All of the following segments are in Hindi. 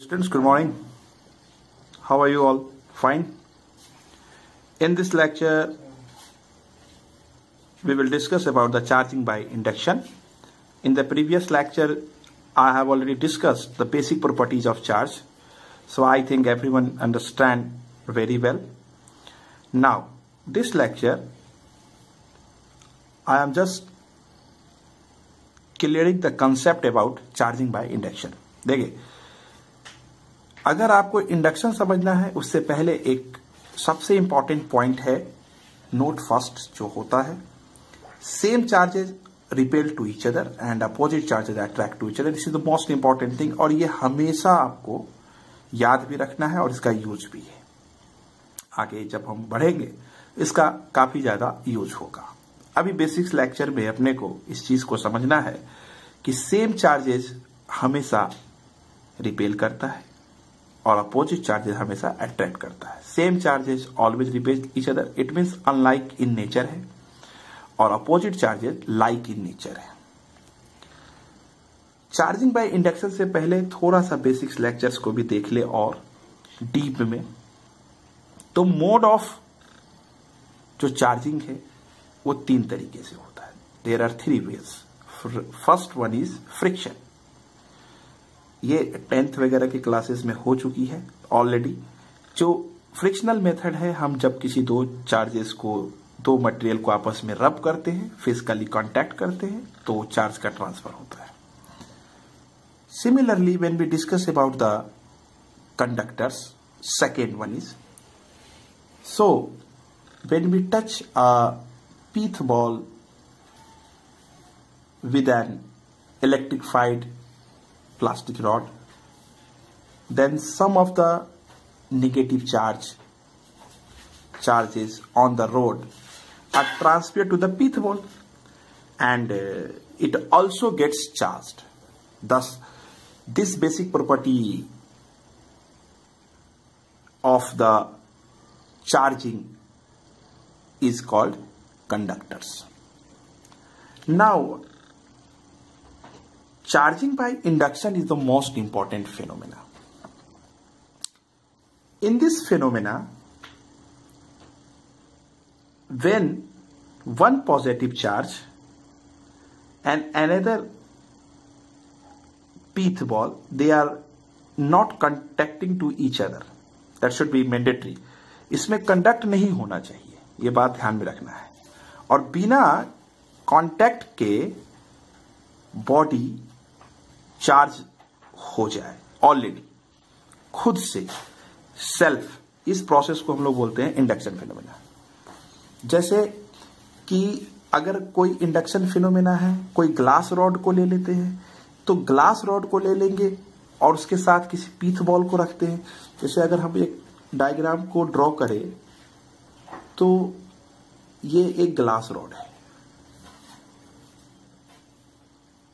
Students, good morning. How are you all? Fine. In this lecture, we will discuss about the charging by induction. In the previous lecture, I have already discussed the basic properties of charge. So I think everyone understand very well. Now, this lecture, I am just clearing the concept about charging by induction. देखिए, अगर आपको इंडक्शन समझना है उससे पहले एक सबसे इंपॉर्टेंट पॉइंट है नोट फर्स्ट जो होता है same charges repel to each other and opposite charges attract to each other. This is the most important thing और ये हमेशा आपको याद भी रखना है और इसका यूज भी है. आगे जब हम बढ़ेंगे इसका काफी ज्यादा यूज होगा. अभी बेसिक्स लेक्चर में अपने को इस चीज को समझना है कि सेम चार्जेस हमेशा रिपेल करता है और अपोजिट चार्जेस हमेशा अट्रैक्ट करता है. Same charges always repel each other. It means unlike in nature है और opposite charges like in nature है. चार्जिंग बाय इंडक्शन से पहले थोड़ा सा बेसिक्स लेक्चर्स को भी देख ले और डीप में. तो मोड ऑफ जो चार्जिंग है वो तीन तरीके से होता है. There are three ways. First one is friction. ये 10th वगैरह की क्लासेस में हो चुकी है ऑलरेडी. जो फ्रिक्शनल मेथड है हम जब किसी दो चार्जेस को दो मटेरियल को आपस में रब करते हैं फिजिकली कांटेक्ट करते हैं तो चार्ज का ट्रांसफर होता है. Similarly when we discuss about the conductors second one is so when we touch a pith ball with an electrified plastic rod, then some of the negative charges on the rod are transferred to the pith ball and it also gets charged. Thus, this basic property of the charging is called conductors. Now, charging by induction is the most important phenomena. In this phenomena, when one positive charge and another pith ball, they are not contacting to each other. That should be mandatory. इसमें कंडक्ट नहीं होना चाहिए, ये बात ध्यान में रखना है. और बिना कांटेक्ट के बॉडी चार्ज हो जाए ऑलरेडी खुद से सेल्फ, इस प्रोसेस को हम लोग बोलते हैं इंडक्शन फिनोमेना. जैसे कि अगर कोई इंडक्शन फिनोमेना है, कोई ग्लास रॉड को ले लेते हैं तो ग्लास रॉड को ले लेंगे और उसके साथ किसी पीथ बॉल को रखते हैं. जैसे अगर हम एक डायग्राम को ड्रॉ करें तो ये एक ग्लास रॉड है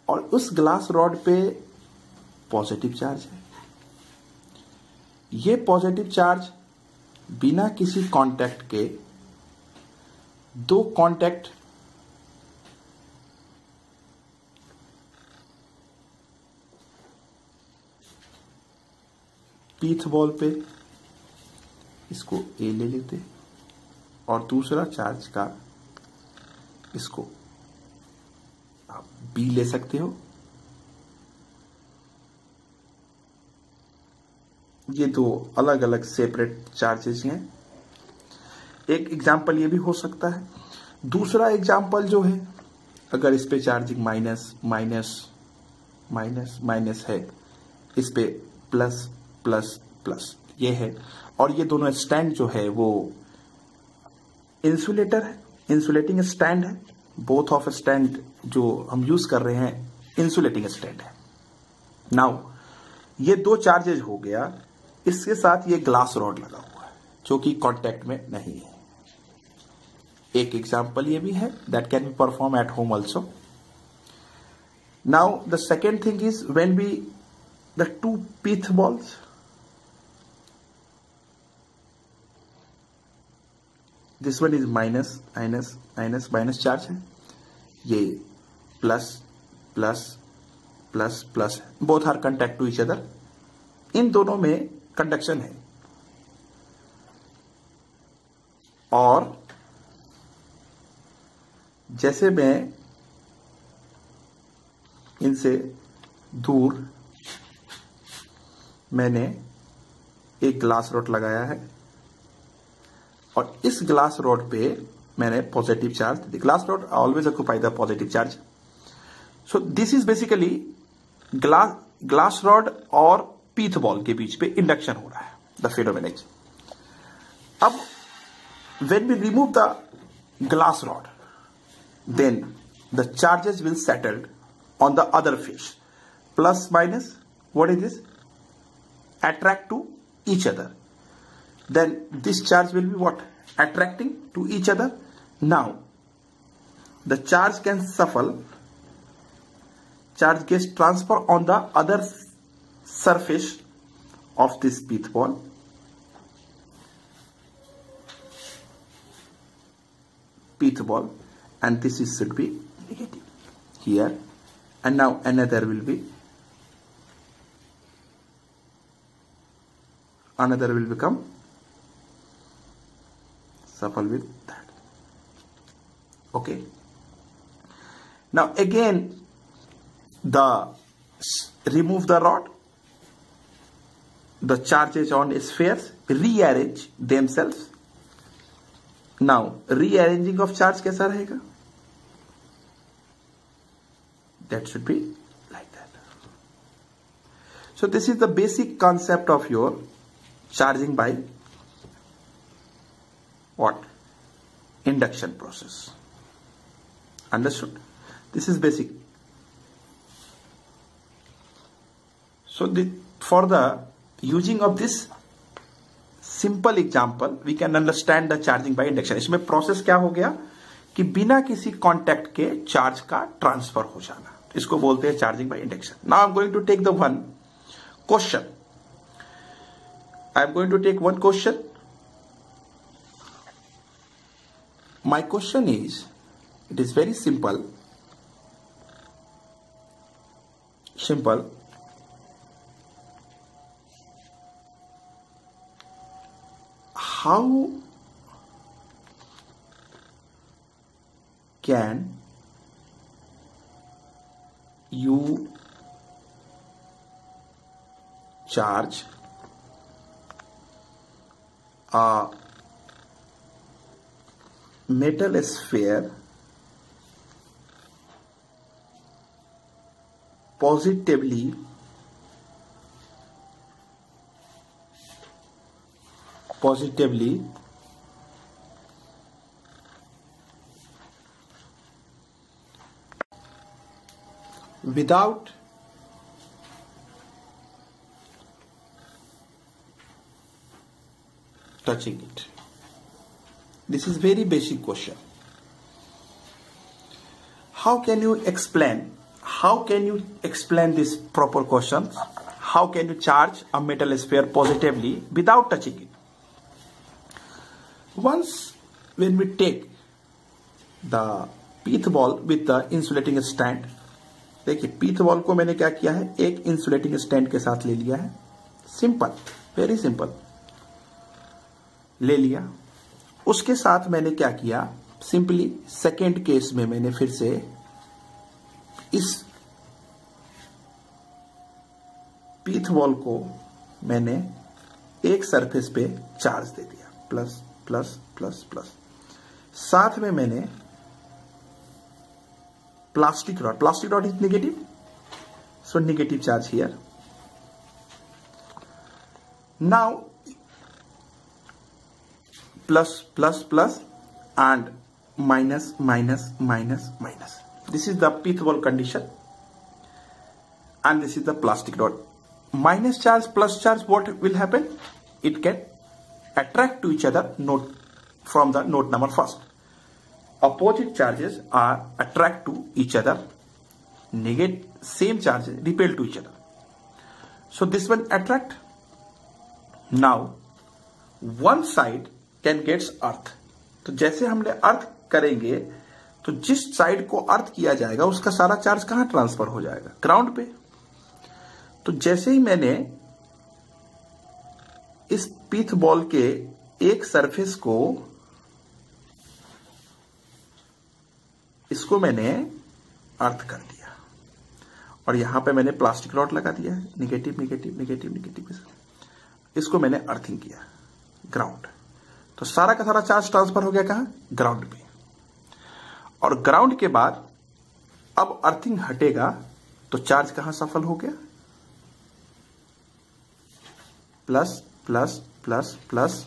और उस ग्लास रॉड पे पॉजिटिव चार्ज है. ये पॉजिटिव चार्ज बिना किसी कांटेक्ट के दो कांटेक्ट पीथ बॉल पे इसको ए ले लेते और दूसरा चार्ज का इसको आप बी ले सकते हो. ये दो अलग अलग सेपरेट चार्जेस हैं. एक एग्जांपल ये भी हो सकता है. दूसरा एग्जांपल जो है अगर इस पे charging minus minus minus minus है, इस पे प्लस प्लस प्लस ये है और ये दोनों स्टैंड जो है वो इंसुलेटर है, इंसुलेटिंग स्टैंड है. बोथ ऑफ स्टैंड जो हम यूज कर रहे हैं इंसुलेटिंग स्टैंड है. नाउ ये दो चार्जेज हो गया, इसके साथ ये ग्लास रॉड लगा हुआ है जो कि कांटेक्ट में नहीं है. एक एग्जांपल ये भी है that can be perform at home also. Now the second thing is when be the two pith balls, this one is minus minus minus minus charge है, ये plus plus plus plus, both are contact to each other. इन दोनों में कंडक्शन है और जैसे मैं इनसे दूर मैंने एक ग्लास रॉड लगाया है और इस ग्लास रॉड पे मैंने positive charge, the glass rod always occupy the positive charge. So this is basically glass rod और पीथ बॉल के बीच पे इंडक्शन हो रहा है, द फेनोमेना. अब when we remove the glass rod, then the charges will settle on the other face. Plus minus, what is this? Attract to each other. Then this charge will be what? Attracting to each other. Now, the charge can shuffle. Charge gets transferred on the other surface of this pith ball. Pith ball, and this is should be negative here, and now another will become shuffle with that. Okay, now again remove the rod, the charges on spheres rearrange themselves. Now rearranging of charge कैसा रहेगा? That should be like that. So this is the basic concept of your charging by what? Induction process. Understood? This is basic. So for the using of this simple example we can understand the charging by induction. इसमें प्रोसेस क्या हो गया कि बिना किसी कांटेक्ट के चार्ज का ट्रांसफर हो जाना, इसको बोलते हैं charging by induction. Now I am going to take the one question. I am going to take one question. My question is, it is very simple. How can you charge a metal sphere positively without touching it? This is very basic question. How can you explain this proper question? How can you charge a metal sphere positively without touching it? Once when we take the pith ball with the insulating stand, देखिए pith ball को मैंने क्या किया है, एक insulating stand के साथ ले लिया है. सिंपल, वेरी सिंपल ले लिया. उसके साथ मैंने क्या किया, सिंपली सेकेंड केस में मैंने फिर से इस पीथ बॉल को मैंने एक सरफेस पे चार्ज दे दिया, प्लस प्लस प्लस प्लस. साथ में मैंने plastic rod is negative, so negative charge here. Now plus plus plus and minus minus minus minus. This is the pith ball condition and this is the plastic rod. Minus charge plus charge, what will happen? It can attract to each other from the note number first. Opposite charges are attract to each other, negate same charges repel to each other. So this one attract. Now one side can gets earth. तो जैसे हमने अर्थ करेंगे तो जिस साइड को अर्थ किया जाएगा उसका सारा चार्ज कहां ट्रांसफर हो जाएगा, ग्राउंड पे. तो जैसे ही मैंने इस पीथ बॉल के एक सरफेस को, इसको मैंने अर्थ कर दिया और यहां पे मैंने प्लास्टिक रॉड लगा दिया है, निगेटिव निगेटिव निगेटिव निगेटिव के साथ। इसको मैंने अर्थिंग किया ग्राउंड, तो सारा का सारा चार्ज ट्रांसफर हो गया कहां? ग्राउंड पे। और ग्राउंड के बाद अब अर्थिंग हटेगा तो चार्ज कहां सफल हो गया? Plus plus plus plus,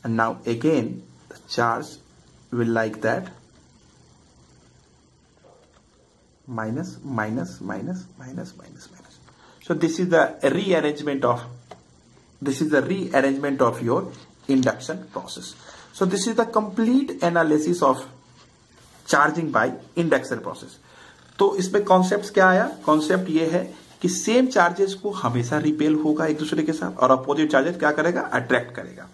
and now again the charge will like that, minus minus minus minus minus minus. So this is the rearrangement of your induction process. So this is the complete analysis of charging by induction process. तो इसमें कॉन्सेप्ट क्या आया? कॉन्सेप्ट ये है कि सेम चार्जेस को हमेशा रिपेल होगा एक दूसरे के साथ, और अपोजिट चार्जेस क्या करेगा? अट्रैक्ट करेगा।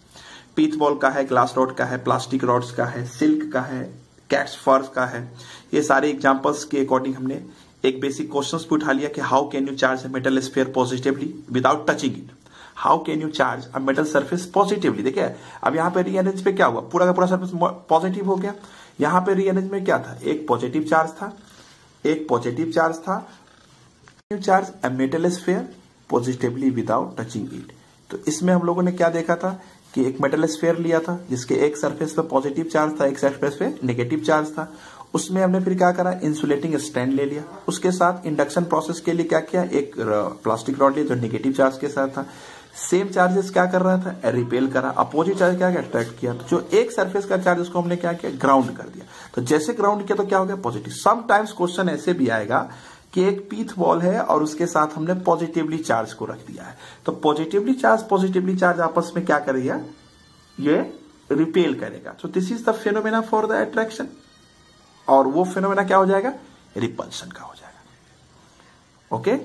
पीथ बॉल का है, ग्लास रॉड का है, प्लास्टिक रॉड्स का है, सिल्क का है, कैट्स फर्स का है। ये सारे एग्जांपल्स के अकॉर्डिंग हमने एक बेसिक क्वेश्चंस पे उठा लिया कि how can you charge a metal sphere positively without touching it. How can you charge a metal surface positively. देखिए अब यहाँ पे रीअरेंज पे क्या हुआ? पूरा का पूरा सरफेस पॉजिटिव हो गया। यहाँ पे रीअरेंज में क्या था? एक पॉजिटिव चार्ज था, एक पॉजिटिव चार्ज था। You charge a metal sphere positively without touching it. तो इसमें हम लोगों ने क्या देखा था कि एक मेटल स्फीयर लिया था जिसके एक सरफेस पे पॉजिटिव चार्ज था, एक सरफेस पे नेगेटिव चार्ज था। उसमें हमने फिर क्या करा? इंसुलेटिंग स्टैंड ले लिया। उसके साथ इंडक्शन प्रोसेस के लिए क्या किया? एक प्लास्टिक रॉड लिया जो नेगेटिव चार्ज के साथ था। सेम चार्जेस क्या कर रहा था? रिपेल करा। अपोजिट चार्ज क्या अट्रैक्ट किया। तो जो एक सरफेस का चार्ज उसको हमने क्या किया? ग्राउंड कर दिया। तो जैसे ग्राउंड किया तो क्या हो गया? पॉजिटिव। समटाइम्स क्वेश्चन ऐसे भी आएगा कि एक पीथ बॉल है और उसके साथ हमने पॉजिटिवली चार्ज को रख दिया है, तो पॉजिटिवली चार्ज आपस में क्या करेगा? ये रिपेल करेगा। So this is the phenomena for the attraction, और वो फेनोमेना क्या हो जाएगा? रिपल्शन का हो जाएगा। ओके।